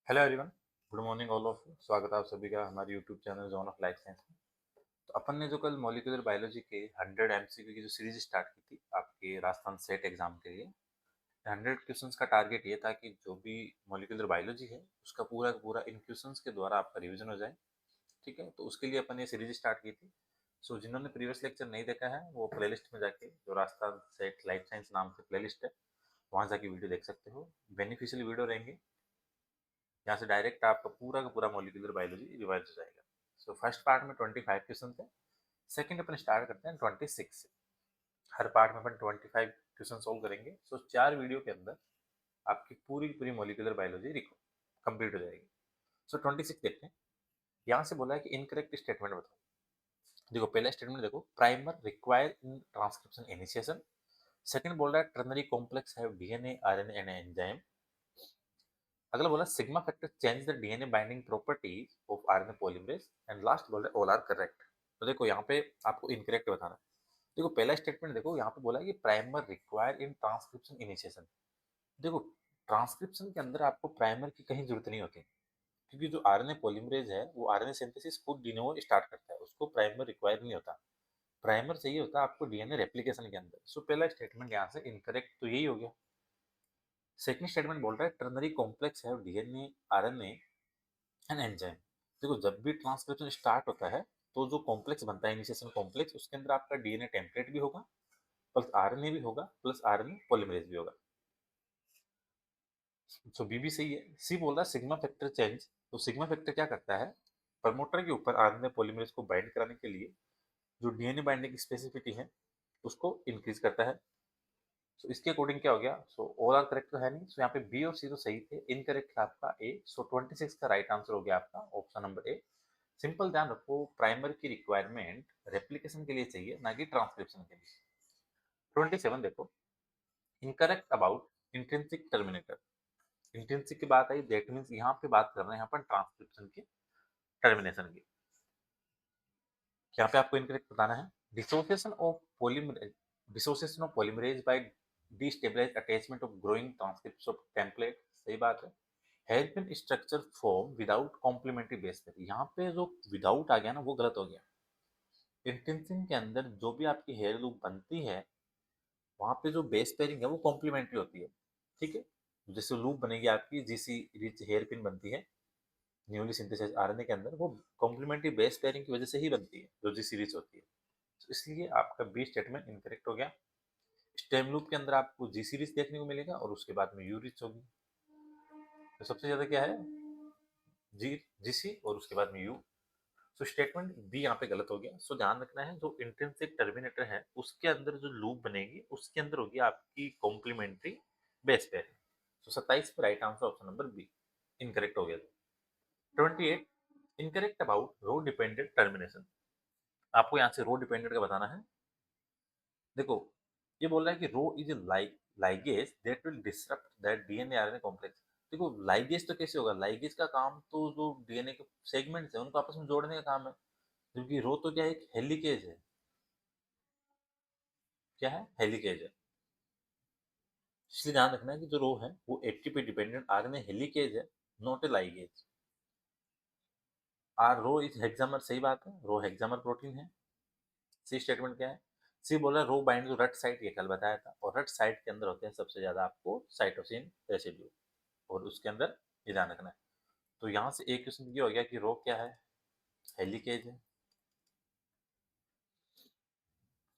Hello everyone, good morning all of you. स्वागत है आप सभी का हमारे YouTube channel zone of life science में। तो अपन ने जो कल मॉलिक्यूलर बायोलॉजी के 100 एमसीक्यू की जो सीरीज स्टार्ट की थी आपके राजस्थान सेट एग्जाम के लिए, 100 क्वेश्चंस का टारगेट ये था कि जो भी मॉलिक्यूलर बायोलॉजी है उसका पूरा का पूरा इन क्वेश्चंस के द्वारा आपका रिवीजन हो जाए। ठीक है, तो उसके लिए अपन ये सीरीज स्टार्ट की थी। सो जिन्होंने प्रीवियस लेक्चर नहीं देखा है वो प्लेलिस्ट में जाके, जो राजस्थान सेट लाइफ साइंस नाम से प्लेलिस्ट है, वहाँ जाके वीडियो देख सकते हो। बेनिफिशियल वीडियो रहेंगे, यहाँ से डायरेक्ट आपका पूरा का पूरा मॉलिक्यूलर बायोलॉजी रिवाइज हो जाएगा। सो फर्स्ट पार्ट में 25 क्वेश्चन थे, सेकंड अपन स्टार्ट करते हैं 26 से। हर पार्ट में अपन 25 क्वेश्चन सोल्व करेंगे। सो 4 वीडियो के अंदर आपकी पूरी की पूरी मॉलिक्यूलर बायोलॉजी कंप्लीट हो जाएगी। सो 26 देखते हैं। यहाँ से बोला है कि इनकरेक्ट स्टेटमेंट बताओ। देखो पहला स्टेटमेंट देखो, primer require in transcription initiation. Second बोल रहा है टर्नरी कॉम्प्लेक्स है डीएनए आरएनए एंड एंजाइम। अगला बोला sigma factor change the DNA binding properties of RNA polymerase. And last बोल रहा है ऑल आर करेक्ट। तो देखो यहाँ पे आपको इनकरेक्ट बताना है। देखो पहला स्टेटमेंट देखो, यहाँ पे बोला है कि primer require in transcription initiation. देखो ट्रांसक्रिप्शन के अंदर आपको प्राइमर की कहीं जरूरत नहीं होती, क्योंकि जो आरएनए पॉलीमरेज है वो आरएनए सिंथेसिस खुद डीएनए स्टार्ट करता है, उसको प्राइमर रिक्वायर नहीं होता। प्राइमर चाहिए होता है आपको डीएनए रेप्लिकेशन के अंदर। सो पहला स्टेटमेंट यहाँ से इनकरेक्ट तो यही हो गया। सेकंड स्टेटमेंट बोल रहा है टर्नरी कॉम्प्लेक्स है डीएनए आरएनए एंड एंजाइम। देखो जब भी ट्रांसक्रिप्शन स्टार्ट होता है तो जो कॉम्प्लेक्स बनता है इनिशिएशन कॉम्प्लेक्स, उसके अंदर आपका डीएनए टेम्पलेट भी होगा, प्लस आरएनए भी होगा, प्लस आरएनए पॉलीमरेज भी होगा। सो बी भी सही है। सी बोल रहा है सिग्मा फैक्टर चेंज। तो सिग्मा फैक्टर क्या करता है, प्रमोटर के ऊपर आरएनए पॉलीमरेज को बाइंड कराने के लिए जो डीएनए बाइंडिंग की स्पेसिफिसिटी है उसको इंक्रीज करता है। सो इसके अकॉर्डिंग क्या हो गया, सो ओवर ऑल करेक्ट तो है नहीं। सो यहाँ पे बी और सी तो सही थे, इनकरेक्ट था आपका ए। सो 26 का राइट आंसर हो गया आपका ऑप्शन नंबर ए। सिंपल ध्यान रखो, प्राइमर की रिक्वायरमेंट रेप्लिकेशन के लिए चाहिए, ना कि ट्रांसक्रिप्शन के लिए। 27 देखो, incorrect about intrinsic terminator. Intrinsic की बात आई, दैट मीन्स यहाँ पे बात कर रहे हैं यहाँ पर ट्रांसक्रिप्शन की टर्मिनेशन की। यहाँ पे आपको इनकरेक्ट बताना है। Dissociation of polymerase, dissociation of polymerase by destabilize attachment of growing transcripts of template. सही बात है। Hairpin structure form without complementary base pair, यहाँ पे जो विदाउट आ गया ना वो गलत हो गया। इंटेंसिंग के अंदर जो भी आपकी हेयर लूप बनती है वहां पे जो बेस पेयरिंग है वो कॉम्प्लीमेंट्री होती है। ठीक है, जैसे लूप बनेगी आपकी जीसी रिच हेयर पिन बनती है न्यूली सिंथेसाइज आरएनए के अंदर, वो कॉम्प्लीमेंट्री बेस पेयरिंग की वजह से ही बनती है जो जीसी रिच होती है। तो इसलिए आपका बी स्टेटमेंट इनकरेक्ट हो गया। स्टेम लूप के अंदर आपको जी सीरीज देखने को मिलेगा और उसके बाद में यू रिच होगी। तो सबसे ज्यादा क्या है, जी जीसी और उसके बाद में यू। सो स्टेटमेंट बी यहाँ पे गलत हो गया। सो ध्यान रखना है, जो इंट्रिंसिक टर्मिनेटर है उसके अंदर जो लूप बनेगी उसके अंदर होगी आपकी कॉम्प्लीमेंट्री बेस पेयर। सो 27 पे right answer option number B incorrect हो गया। 28, incorrect about rho dependent termination. आपको यहाँ से रो डिपेंडेंट का बताना है। देखो ये बोल रहा है कि rho is like ligase that will disrupt that DNA RNA complex. देखो लाइगेज तो कैसे होगा, लाइगेज का काम तो जो डीएनए के सेगमेंट्स है उनको आपस में जोड़ने का काम है, क्योंकि रो तो क्या है, एक हेलिकेज है। क्या है, हेलिकेज है। इसलिए ध्यान रखना है कि जो रो है वो एटीपी डिपेंडेंट आरएनए हेलिकेज है, not a ligase. R rho is hexamer, सही बात है, रो हेक्सामर प्रोटीन है। सी स्टेटमेंट क्या है, सी बोला रो बाइंड टू रट साइट, ये कल बताया था, और रट साइट के अंदर होते हैं सबसे ज्यादा आपको साइटोसिन रेसिड्यू, और उसके अंदर ये ध्यान रखना है। तो यहाँ से एक क्वेश्चन ये हो गया कि रो क्या है, हेलिकेज है।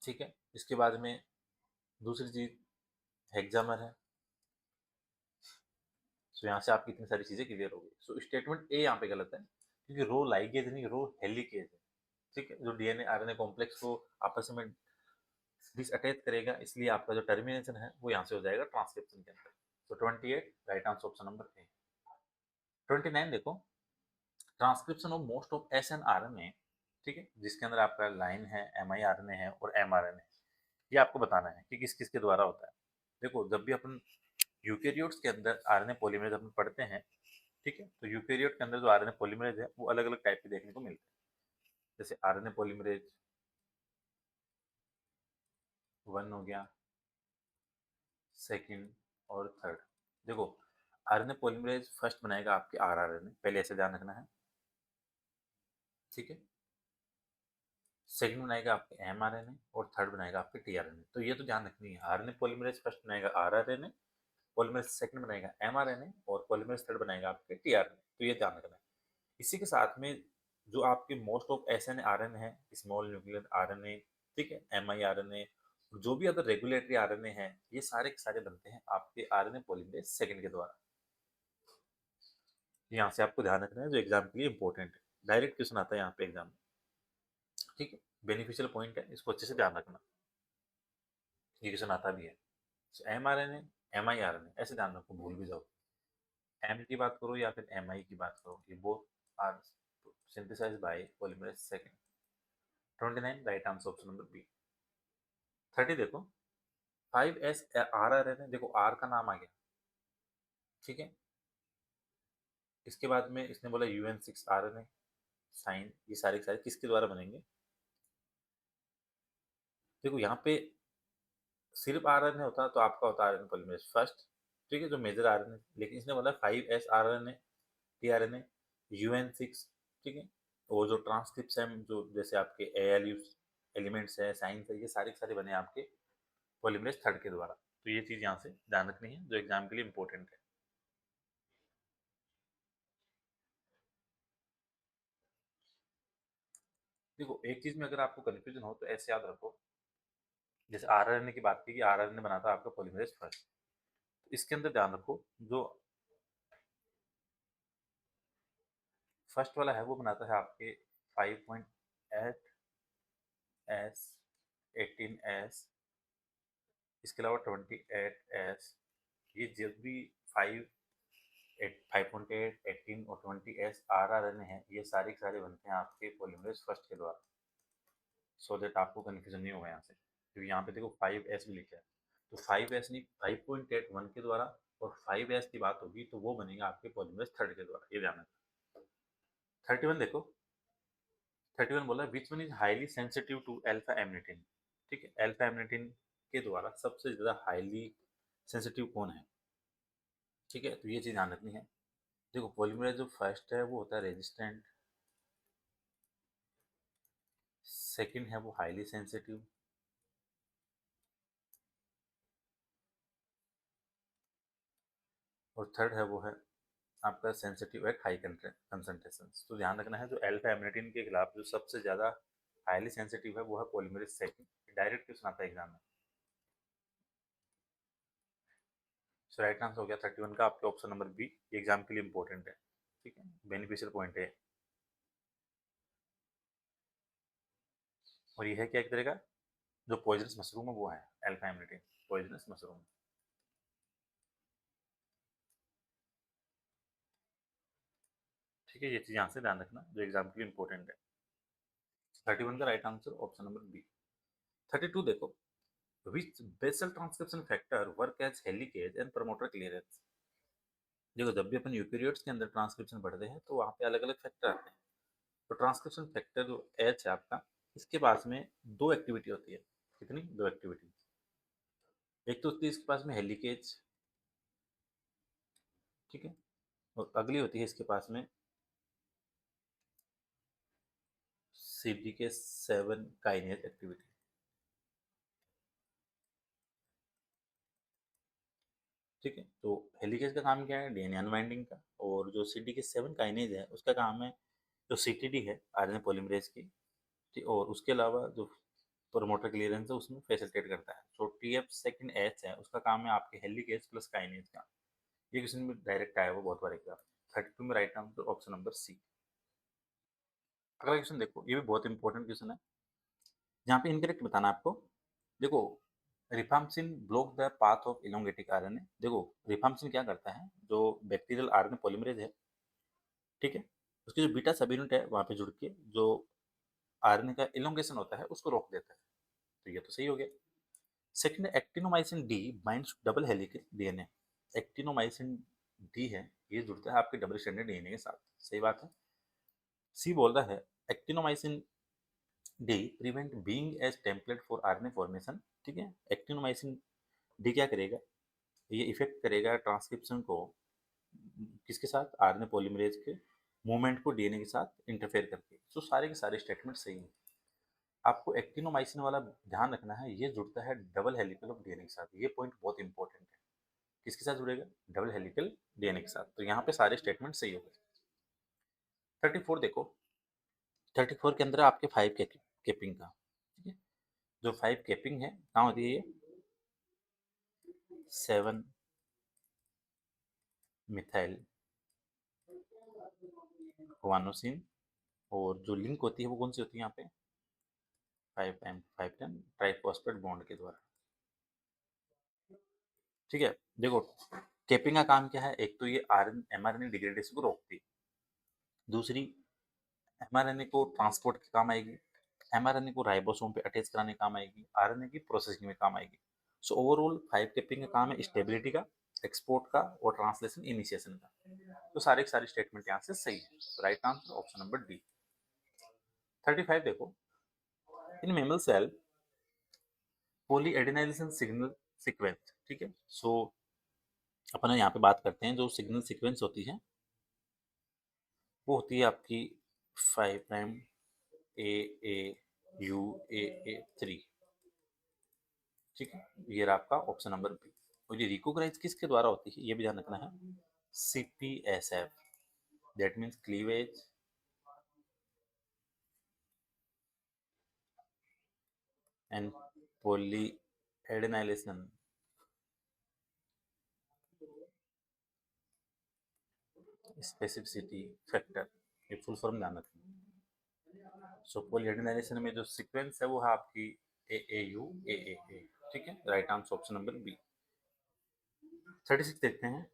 ठीक है, इसके बाद में दूसरी चीज हेक्सामर है। सो यहाँ से आपकी इतनी सारी चीजें क्लियर हो गई। सो स्टेटमेंट ए यहाँ पे गलत है, क्योंकि रो लाइगेज नहीं, रो हेलिकेज है। ठीक है, जो डीएनए आरएनए कॉम्प्लेक्स को आपस में डिसअटैच करेगा, इसलिए आपका जो टर्मिनेशन है वो यहाँ से हो जाएगा ट्रांसक्रिप्शन के अंदर। तो 28 right answer option number A. 29 देखो, transcription of most of S N R N A. ठीक है, जिसके अंदर आपका लाइन है, M I R N A है और एम आर एन ए, ये आपको बताना है कि किस किस के द्वारा होता है। देखो जब भी अपन यूकेरियोट्स के अंदर आरएनए पॉलीमरेज अपन पढ़ते हैं, ठीक है, तो यूकेरियोट के अंदर जो आरएनए पॉलीमरेज है वो अलग अलग टाइप के देखने को मिलते हैं। जैसे आरएनए पॉलीमरेज 1 हो गया, सेकंड और थर्ड। देखो आरएनए पॉलीमरेज फर्स्ट बनाएगा आपके आरआरएनए, पहले ऐसे ध्यान रखना है, ठीक है। सेकंड बनाएगा आपके एमआरएनए और थर्ड बनाएगा आपके टीआरएनए। तो ये तो ध्यान रखनी है, आरएनए पॉलीमरेज फर्स्ट बनाएगा आरआरएनए, पॉलीमरेज सेकंड बनाएगा एमआरएनए और पॉलीमरेज थर्ड बनाएगा आपके टीआरएनए। तो ये ध्यान रखना है। इसी के साथ में जो आपके मोस्ट ऑफ एसएनए आरएनए है, स्मॉल न्यूक्लियर आरएनए, ठीक है, एमआई आरएनए, जो भी अदर रेगुलेटरी आरएनए हैं, ये सारे के सारे बनते हैं आपके आरएनए पॉलीमरेज सेकंड के द्वारा। यहाँ से आपको ध्यान रखना है, जो एग्जाम के लिए इंपॉर्टेंट है, डायरेक्ट क्वेश्चन आता है यहाँ पे एग्जाम में, ठीक है। बेनिफिशियल पॉइंट है, इसको अच्छे से ध्यान रखना, ये क्वेश्चन आता भी है। M R N A, M I R N A, ऐसे ध्यान रखो, भूल भी जाओ। एम की बात करो या फिर एम आई की बात करो, ये both are synthesised by polymerase second. 29 right answer option number B. 30 देखो, 5s आर आर एन ए, देखो आर का नाम आ गया, ठीक है। इसके बाद में इसने बोला UN6 are N A sign, ये सारे के सारे किसके द्वारा बनेंगे? देखो यहाँ पे सिर्फ आर एन ए होता तो आपका होता आर एन पॉलीमरेज फर्स्ट, ठीक है, जो मेजर आर एन ए, लेकिन इसने बोला 5s R N A, T R N A, UN6, ठीक है। और जो ट्रांसक्रिप्शन जो जैसे आपके ALU एलिमेंट्स है, साइंस है, ये सारे के सारे बने आपके पॉलीमरेज थर्ड के द्वारा। तो ये चीज़ यहाँ से ध्यान रखनी है, जो एग्जाम के लिए इंपॉर्टेंट है। देखो एक चीज़ में अगर आपको कन्फ्यूजन हो तो ऐसे याद रखो, जैसे आरआरएनए की बात की कि आरआरएनए बना था आपका पॉलीमरेज फर्स्ट, तो इसके अंदर ध्यान रखो जो फर्स्ट वाला है वो बनाता है आपके 5.8s, 18s, इसके अलावा 28s। ये जब भी 5.8, 18 और 20s आरआरएनए है, ये सारे के सारे बनते हैं आपके पॉलीमरेज फर्स्ट के द्वारा, सो दैट आपको कन्फ्यूजन नहीं होगा यहाँ से, क्योंकि यहाँ पे देखो 5s भी लिखा है, तो 5s नहीं, 5.81 के द्वारा, और 5s की बात होगी तो वो बनेगा आपके पॉलीमरेज थर्ड के द्वारा, ये ध्यान रखना। 31 देखो, 31 बोला which one is highly sensitive to alpha amanitin, ठीक है। अल्फा एमिनिटिन के द्वारा सबसे ज़्यादा हाईली सेंसिटिव कौन है, ठीक है, तो ये चीज़ ध्यान रखनी है। देखो पॉलीमरेज जो फर्स्ट है वो होता है रेजिस्टेंट, सेकंड है वो हाईली सेंसिटिव, और थर्ड है वो है आपका सेंसिटिव एट हाई कंसंट्रेशन। तो ध्यान रखना है, जो अल्फा एमिनिटिन के खिलाफ जो सबसे ज़्यादा हाईली सेंसिटिव है वो है पॉलीमरेज सेकंड। डायरेक्ट क्वेश्चन आता है एग्जाम में। सो राइट आंसर हो गया 31 का आपके ऑप्शन नंबर बी, एग्जाम के लिए इंपॉर्टेंट है, ठीक है, बेनिफिशियल पॉइंट है। और ये है क्या एक तरह का जो पॉइजनस मशरूम है वो है अल्फा एमिनिटिन, पॉइजनस मशरूम, ठीक है। ये चीज़ यहाँ से ध्यान रखना, जो एग्जाम के लिए इंपॉर्टेंट है। 31 का right answer option number B. 32 देखो, which basal transcription factor work as helicase and promoter clearance. देखो जब भी अपन यूकेरियोट्स के अंदर ट्रांसक्रिप्शन पढ़ते हैं तो वहाँ पे अलग अलग फैक्टर आते हैं। तो ट्रांसक्रिप्शन फैक्टर जो एच है आपका, इसके पास में दो एक्टिविटी होती है। कितनी? दो एक्टिविटी। एक तो होती है इसके पास में हेलिकेज, ठीक है, और अगली होती है इसके पास में CDK7 काइनेज एक्टिविटी, ठीक है। तो हेलिकेज का काम क्या है? डीएनए अनवाइंडिंग का, और जो CDK7 काइनेज है उसका काम है जो CTD है आरएनए पॉलीमरेज की, ठीक, और उसके अलावा जो प्रोमोटर क्लियरेंस है उसमें फैसिलिटेट करता है। तो TF2H है, उसका काम है आपके हेलिकेज प्लस काइनेज का। ये क्वेश्चन में डायरेक्ट आया हुआ बहुत बार एग्जाम। 32 में right answer option number C. अगला क्वेश्चन देखो, ये भी बहुत इंपॉर्टेंट क्वेश्चन है, जहाँ पे इनकरेक्ट बताना है आपको। देखो rifampicin block the path of elongating RNA. देखो रिफाम्सिन क्या करता है, जो बैक्टीरियल आरएनए पॉलीमरेज है, ठीक है, उसकी जो बीटा सब यूनिट है वहाँ पे जुड़ के जो आरएनए का इलोंगेशन होता है उसको रोक देता है। तो ये तो सही हो गया। Second, actinomycin D binds double helical DNA. Actinomycin D है, ये जुड़ता है आपके डबल स्ट्रैंडेड डीएनए के साथ, सही बात है। सी बोल रहा है actinomycin D prevent being as template for RNA formation, ठीक है। एक्टिनोमाइसिन डी क्या करेगा, ये इफेक्ट करेगा ट्रांसक्रिप्शन को किसके साथ, आरएनए पॉलीमरेज के मूवमेंट को डीएनए के साथ इंटरफेयर करके। तो सारे के सारे स्टेटमेंट सही हैं। आपको एक्टिनोमाइसिन वाला ध्यान रखना है, ये जुड़ता है डबल हेलिकल ऑफ डीएनए के साथ, ये पॉइंट बहुत इंपॉर्टेंट है। किसके साथ जुड़ेगा, डबल हेलिकल डीएनए के साथ। तो यहाँ पे सारे स्टेटमेंट सही हो गए। 34 देखो, 34 के अंदर आपके 5 कैपिंग का, ठीक है। जो 5 कैपिंग है कहाँ होती है, ये 7 मिथाइल वानोसिन, और जो लिंक होती है वो कौन सी होती है यहाँ पे, 5 ट्राइफॉस्फेट बॉन्ड के द्वारा, ठीक है। देखो कैपिंग का काम क्या है, एक तो ये mRNA डिग्रेडेशन को रोकती है, दूसरी mRNA को ट्रांसपोर्ट के काम आएगी, mRNA को राइबोसोम पे अटैच कराने काम आएगी, आरएनए की प्रोसेसिंग में काम आएगी। सो ओवरऑल 5 कैपिंग का काम है स्टेबिलिटी का, एक्सपोर्ट का और ट्रांसलेशन इनिशिएशन का। तो सारे के सारे स्टेटमेंट यहाँ से सही है। Right answer option number D. 35 देखो, इन मेमल सेल पॉलीएडेनाइलेशन सिग्नल सीक्वेंस, ठीक है। सो अपन यहाँ पे बात करते हैं, जो सिग्नल सीक्वेंस होती है वो होती है आपकी 5 prime A A U A 3, ठीक है। ये रहा आपका ऑप्शन नंबर बी। और ये रिकॉग्नाइज किसके द्वारा होती है, ये भी ध्यान रखना है, CPSF, that means cleavage and polyadenylation specificity factor, ये फुल फॉर्म ध्यान रखना। सो पॉलीएडेनाइलेशन में जो सीक्वेंस है वो है आपकी AAU AAA, ठीक है। Right answer option number B. 36 देखते हैं,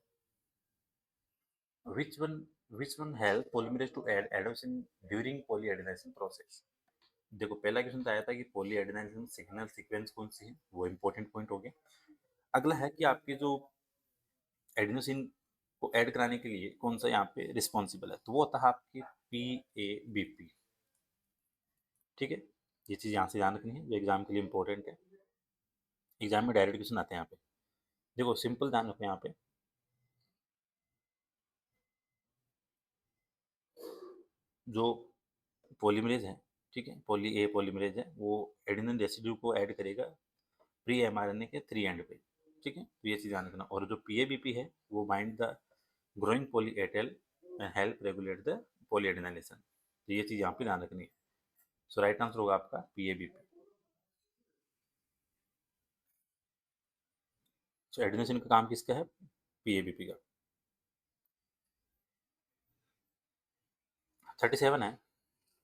which one which one help polymerase to add adenosine during polyadenylation process। देखो पहला क्वेश्चन तो आया था कि पॉलीएडेनाइलेशन सिग्नल सीक्वेंस कौन सी है, वो इंपॉर्टेंट पॉइंट हो गया। अगला है कि आपके जो एडिनोसिन को ऐड कराने के लिए कौन सा यहाँ पे रिस्पॉन्सिबल है, तो वो होता है आपकी PABP, ठीक है। ये चीज़ यहाँ से ध्यान रखनी है, जो एग्जाम के लिए इंपॉर्टेंट है। एग्जाम में डायरेक्ट क्वेश्चन आते हैं यहाँ पे। देखो सिंपल ध्यान रखो यहाँ पे, जो पॉलीमरेज है, ठीक है, पॉलीमरेज है, वो एडिनिन रेसिड्यू को ऐड करेगा प्री एमआरएनए के 3 एंड पे, ठीक है। तो ये चीज़ ध्यान रखना। और जो PABP है वो bind the growing poly A tail and help regulate the polyadenylation. तो ये चीज़ यहाँ पे ध्यान रखनी है। सो राइट आंसर होगा आपका PABP। सो एडिनोसिन का काम किसका है, PABP का। 37 है,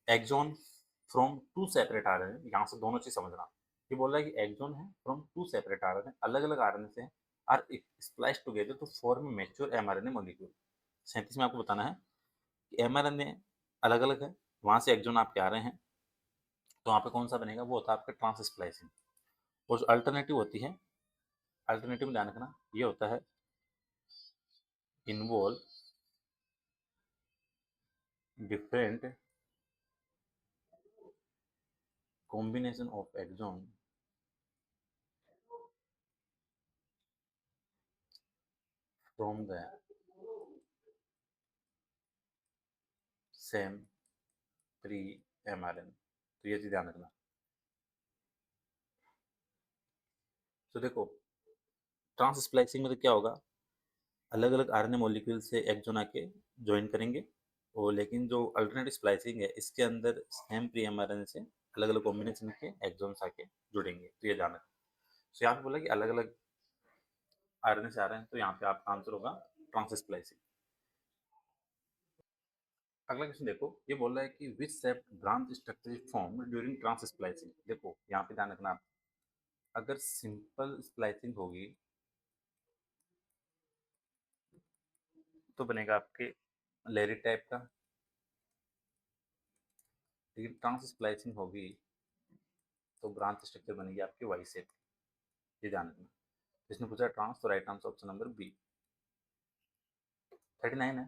exon from two separate RNA, यहाँ से दोनों चीज समझना। ये बोल रहा है कि एक्सॉन है फ्रॉम टू सेपरेट आरएनए, अलग अलग आरएनए से are splice together to form mature mRNA molecule. 37 में आपको बताना है कि एमआरएनए अलग अलग है, वहां से एक्सॉन आपके आ रहे हैं, तो वहाँ पे कौन सा बनेगा, वो होता है आपका ट्रांस स्प्लाइसिंग। और जो अल्टरनेटिव होती है, अल्टरनेटिव में ध्यान रखना, ये होता है involve different combination of exon from the same pre mRNA। तो ये चीज ध्यान रखना। तो देखो ट्रांस स्प्लाइसिंग में तो क्या होगा, अलग अलग आरएनए मॉलिक्यूल से एक्सॉन आके ज्वाइन करेंगे, और लेकिन जो अल्टरनेटिव स्प्लाइसिंग है इसके अंदर सेम प्री एमआरएनए से अलग अलग कॉम्बिनेशन के एक्सॉन्स आके जुड़ेंगे। तो ये ध्यान रखना। तो यहाँ पे बोला कि अलग अलग आरएनए से आ रहे हैं, तो यहाँ पे आपका आंसर होगा ट्रांस स्प्लाइसिंग। अगला क्वेश्चन देखो, ये बोल रहा है कि which shape branch structure is form during trans splicing. देखो यहाँ पे ध्यान रखना आप, अगर सिंपल स्प्लाइसिंग होगी तो बनेगा आपके लेरी टाइप का, लेकिन ट्रांस स्प्लाइसिंग होगी तो ब्रांच स्ट्रक्चर बनेगी आपकी वाई शेप। ये ध्यान रखना। इसने पूछा ट्रांस, तो right answer option number B. 39 है,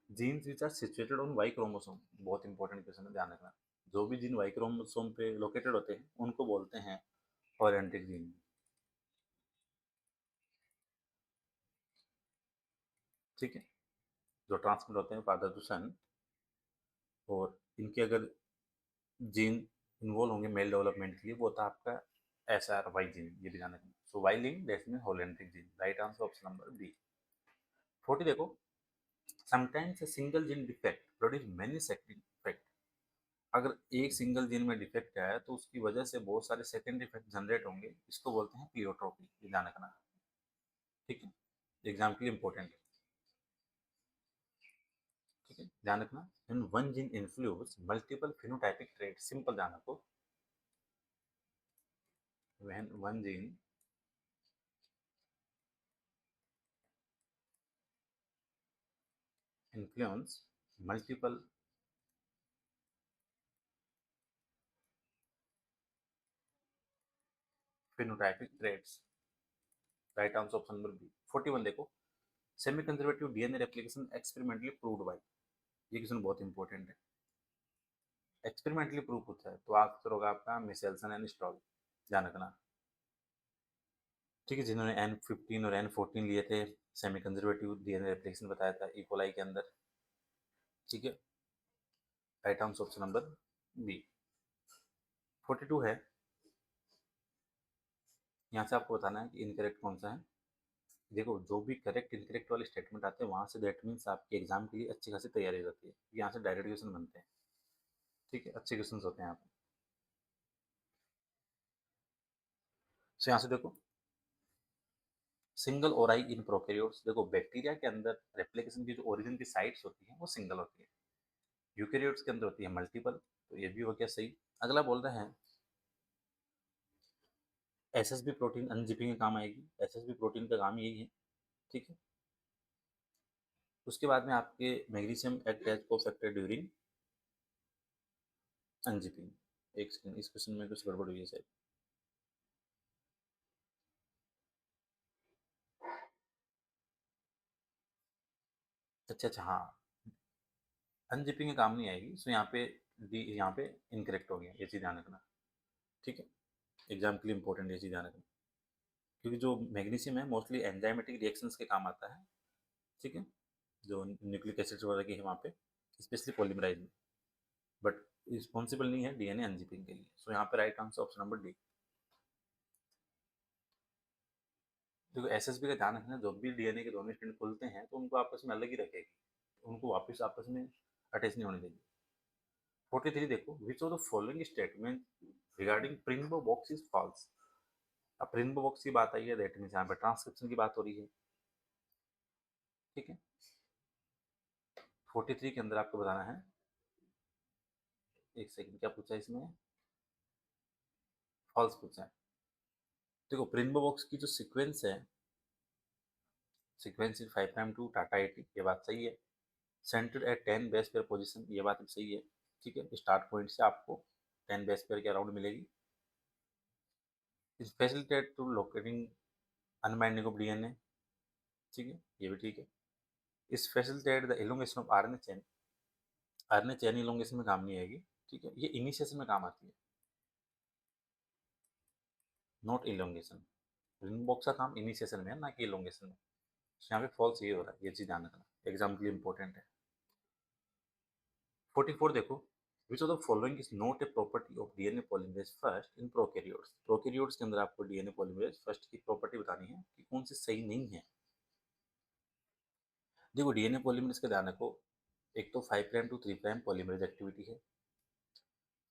genes which are situated on Y chromosome. बहुत इंपॉर्टेंट क्वेश्चन है, ध्यान रखना। जो भी जीन वाई क्रोमोसोम पे लोकेटेड होते हैं उनको बोलते हैं ऑरेंटिक जीन, ठीक है। जो ट्रांसमिट होते हैं फादर टू सन, और इनके अगर जीन इन्वॉल्व होंगे मेल डेवलपमेंट के लिए, वो होता है आपका SRY जीन, ये भी जाना चाहिए। So Y link that mean holandric gene, right answer option number B. 40 देखो, sometimes a single gene defect produce many secondary effect. अगर एक सिंगल जीन में डिफेक्ट है तो उसकी वजह से बहुत सारे सेकेंडरी इफेक्ट जनरेट होंगे, इसको बोलते हैं प्लियोट्रोपी, ये ध्यान रखना, ठीक है, एग्जाम के लिए इंपॉर्टेंट है, ठीक है, ध्यान रखना। In one gene influence multiple phenotypic trait, simple ध्यान रखो, when one gene influence multiple phenotypic traits, right answer option number B. 41 देखो, semi conservative DNA replication experimentally proved by, ये क्वेश्चन बहुत इंपॉर्टेंट है, एक्सपेरिमेंटली प्रूव होता है तो आंसर होगा आपका मिशेल्सन एंड स्टॉल, ध्यान रखना, ठीक है, जिन्होंने N15 और N14 लिए थे, सेमी कंजर्वेटिव डीएनए रेप्लिकेशन बताया था इकोलाई के अंदर, ठीक है, right answer option number B. 42 है, यहाँ से आपको बताना है कि इनकरेक्ट कौन सा है। देखो, जो भी करेक्ट इनकरेक्ट वाले स्टेटमेंट आते हैं वहां से दैट मीन्स आपके एग्जाम के लिए अच्छी खासी तैयारी हो जाती है, यहाँ से डायरेक्ट क्वेश्चन बनते हैं, ठीक है, अच्छे क्वेश्चन होते हैं यहाँ पे। सो यहाँ से देखो, सिंगल ओराई इन प्रोकैरियोट्स, देखो बैक्टीरिया के अंदर रेप्लिकेशन की जो ओरिजिन की साइट्स होती हैं वो सिंगल होती है, यूकेरियोट्स के अंदर होती है मल्टीपल, तो ये भी हो गया सही। अगला बोल रहे हैं एसएसबी प्रोटीन अनजिपिंग के काम आएगी, एसएसबी प्रोटीन का काम यही है, ठीक है। उसके बाद में आपके magnesium act as cofactor during unzipping, एक सेकंड, इस क्वेश्चन में कुछ गड़बड़ हुई है शायद, अच्छा अच्छा, हाँ, अनजिपिंग के काम नहीं आएगी, सो यहाँ पे डी, यहाँ पे इनकरेक्ट हो गया, ये चीज़ ध्यान रखना, ठीक है, एग्जाम के लिए इंपॉर्टेंट ये चीज़ ध्यान रखना, क्योंकि जो मैग्नीशियम है मोस्टली एंजाइमेटिक रिएक्शंस के काम आता है, ठीक है, जो न्यूक्लिक एसिड्स वगैरह की है वहाँ पे, स्पेशली पॉलीमराइज में, बट रिस्पॉन्सिबल नहीं है डीएनए अनजिपिंग के लिए, सो यहाँ पे right answer option number D. देखो एसएसबी का ध्यान रखना, जब भी डीएनए के दोनों स्ट्रैंड खुलते हैं तो उनको आपस में अलग ही रखेगी, उनको वापस आपस में अटैच नहीं होने देगी। 43 देखो, which of the following statement regarding Pribnow box is false. अब प्रिंबो बॉक्स की बात आई है, दैट मीन्स यहाँ पे ट्रांसक्रिप्शन की बात हो रही है, ठीक है। 43 के अंदर आपको बताना है, एक सेकंड, क्या पूछा है इसमें, फॉल्स पूछा है। देखो प्रिंबो बॉक्स की जो सीक्वेंस है, सीक्वेंस इज 5' टू टाटा 80, ये बात सही है। Centred at 10 base pair position, ये बात भी सही है, ठीक है, स्टार्ट पॉइंट से आपको 10 बेस पेयर के अराउंड मिलेगी। Is facilitate to locating unbinding of DNA, ठीक है, ये भी ठीक है। Is facilitate the elongation of RNA chain, RNA chain elongation में काम नहीं आएगी, ठीक है, ये इनिशिएशन में काम आती है, नॉट इलोंगेशन, रिंग बॉक्स का काम इनिशिएशन में है, ना कि इलोंगेशन में, यहाँ पे फॉल्स ये हो रहा है, ये चीज ध्यान रखना, एग्जाम के लिए इंपॉर्टेंट है। 44 देखो, which of the following is not a property of DNA polymerase first in prokaryotes, prokaryotes के अंदर आपको डीएनए पॉलीमरेज फर्स्ट की प्रॉपर्टी बतानी है कि कौन सी सही नहीं है। देखो डीएनए पॉलीमरेज का ध्यान रखो, एक तो 5' टू 3' पॉलीमरेज एक्टिविटी है,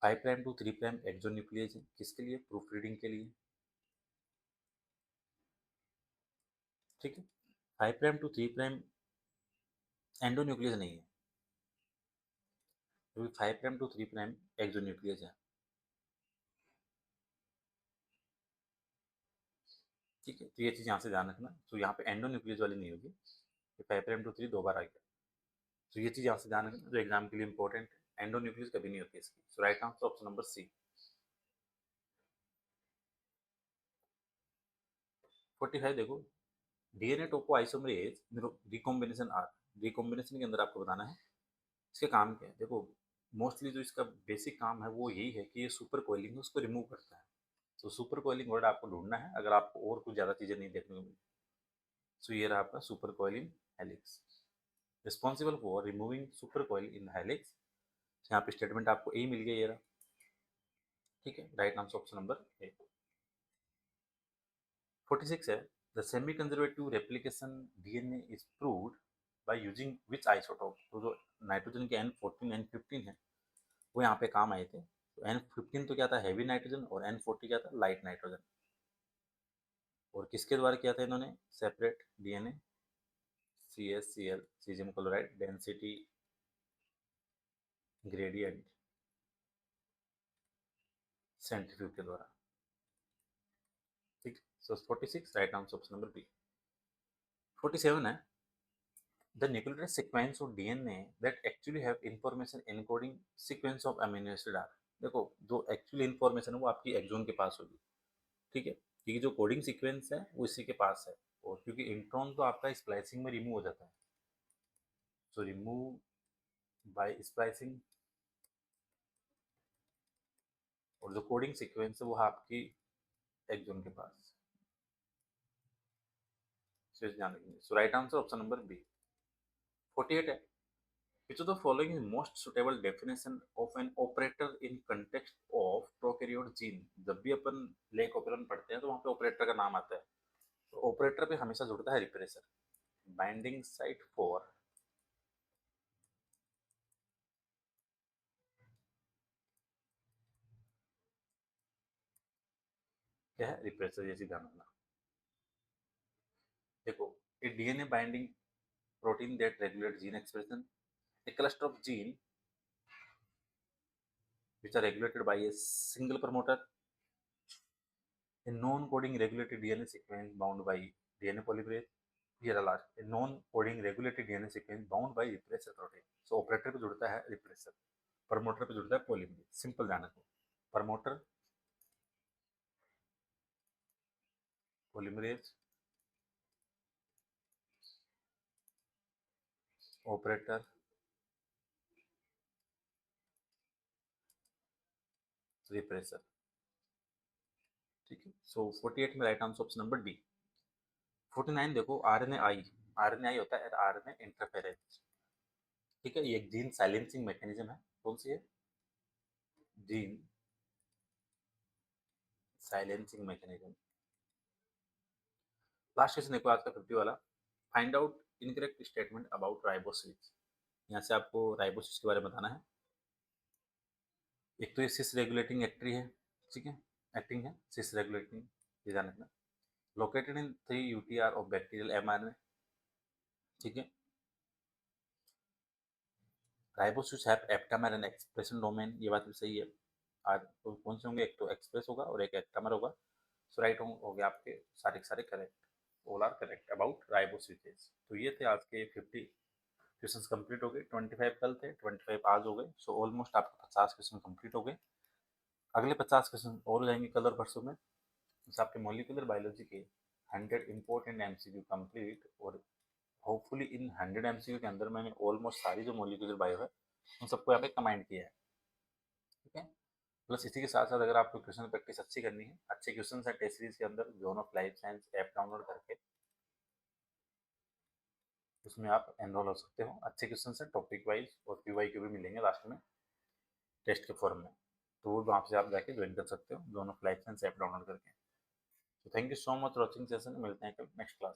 5' टू 3' एक्सोन्यूक्लियस है, किसके लिए, प्रूफ रीडिंग के लिए, ठीक है। 5' टू 3' एंडोन्यूक्लियस नहीं है, क्योंकि 5' टू 3' एक्सोन्यूक्लियस है, ठीक है, तो ये चीज़ यहाँ से ध्यान रखना, तो यहाँ पे एंडोन्यूक्लियस वाली नहीं होगी, 5' टू 3 दो बार आ गया, तो ये चीज़ यहाँ से ध्यान रखना जो एग्जाम के लिए इंपॉर्टेंट है, एंडोन्यूक्लियस कभी नहीं होती इसकी, so right answer option number C. 45 देखो, DNA topoisomerase recombination are, recombination के अंदर आपको बताना है इसके काम क्या है। देखो मोस्टली जो इसका बेसिक काम है वो यही है कि ये सुपर कोइलिंग है उसको रिमूव करता है, तो सुपर कोइलिंग वर्ड आपको ढूंढना है अगर आपको और कुछ ज़्यादा चीज़ें नहीं देखने को मिली, सो ये रहा आपका super coiling helix. Responsible for removing super coil in helix. यहाँ पे स्टेटमेंट आपको ए मिल गया ये रहा, ठीक है। राइट आंसर ऑप्शन नंबर ए। 46 है, the semi conservative replication DNA is proved by using which isotope. तो जो नाइट्रोजन के N14 N15 है वो यहाँ पे काम आए थे। तो N15 तो क्या था, हैवी नाइट्रोजन, और N40 क्या था, लाइट नाइट्रोजन। और किसके द्वारा किया था इन्होंने, separate DNA CaCl caesium chloride density gradient centrifuge के द्वारा, ठीक। So 46 right answer option number B. 47 है, the nucleotide sequence of DNA that actually have information encoding sequence of amino acid are। देखो जो एक्चुअली इंफॉर्मेशन है वो आपकी axon के पास होगी, ठीक है, क्योंकि जो कोडिंग सीक्वेंस है वो इसी के पास है। और क्योंकि इंट्रॉन तो आपका स्प्लाइसिंग में रिमूव हो जाता है, सो रिमूव बाय स्प्लाइसिंग, और जो कोडिंग सीक्वेंस है वो है आपकी एक्सोन के पास। सो इस ध्यान रखेंगे। So right answer option number B. 48 है, which of the following is most suitable definition of an operator in context of prokaryote gene। जब भी अपन लेक ऑपरेशन पढ़ते हैं तो वहाँ पे ऑपरेटर का नाम आता है। तो ऑपरेटर पे हमेशा जुड़ता है रिप्रेसर, बाइंडिंग साइट फॉर, क्या है, रिप्रेसर, जैसी ध्यान रखना। देखो, a DNA binding protein that regulate gene expression, a cluster of gene which are regulated by a single promoter, a non-coding regulated DNA sequence bound by DNA polymerase, ये रहा last, a non coding regulated DNA sequence bound by repressor protein. So operator पे जुड़ता है repressor, promoter पे जुड़ता है polymerase. Simple ध्यान रखो, प्रमोटर पॉलीमरेज, ऑपरेटर रिप्रेसर, ठीक है। सो 48 में right answer option number D. 49 देखो, आरएनए आई होता है आरएनए इंटरफेरेंस, ठीक है। ये एक जीन साइलेंसिंग मैकेनिज्म है। कौन सी है, gene silencing mechanism. Last question देखो आज का 50 वाला, find out incorrect statement about ribosomes. यहाँ से आपको राइबोसिस के बारे में बताना है। एक तो ये सिस रेगुलेटिंग एक्ट्री है, ठीक है, एक्टिंग है सिस रेगुलेटिंग, ये ध्यान रखना। Located in 3 UTR of bacterial mRNA, ठीक है। राइबोसिस हैव एप्टामर एंड एक्सप्रेशन डोमेन, ये बात भी सही है। आज तो कौन से होंगे, एक तो एक्सप्रेस होगा और एक एप्टामर होगा। सो राइट हो गया आपके सारे के सारे correct, all are correct about ribosomes. तो ये थे आज के 50 क्वेश्चंस कंप्लीट हो गए। 25 कल थे, 25 आज हो गए। सो ऑलमोस्ट आपके 50 क्वेश्चन कंप्लीट हो गए। अगले 50 क्वेश्चन और हो जाएंगे कल और परसों में। जैसे आपके मॉलिक्यूलर बायोलॉजी के 100 इंपॉर्टेंट MCQ कंप्लीट, और होपफुली इन 100 MCQ के अंदर मैंने ऑलमोस्ट सारी जो मॉलिक्यूलर बायो है उन सबको यहाँ पे कमांड किया है, ठीक है। प्लस इसी के साथ साथ अगर आपको क्वेश्चन प्रैक्टिस अच्छी करनी है, अच्छे क्वेश्चन है टेस्ट सीरीज के अंदर, zone of life science app download करके उसमें आप एनरोल हो सकते हो। अच्छे क्वेश्चन है टॉपिक वाइज, और PYQ भी मिलेंगे लास्ट में टेस्ट के फॉर्म में, तो वो वहाँ से आप जाके ज्वाइन कर सकते हो zone of life science app download करके। तो thank you so much watching session, मिलते हैं कल नेक्स्ट क्लास।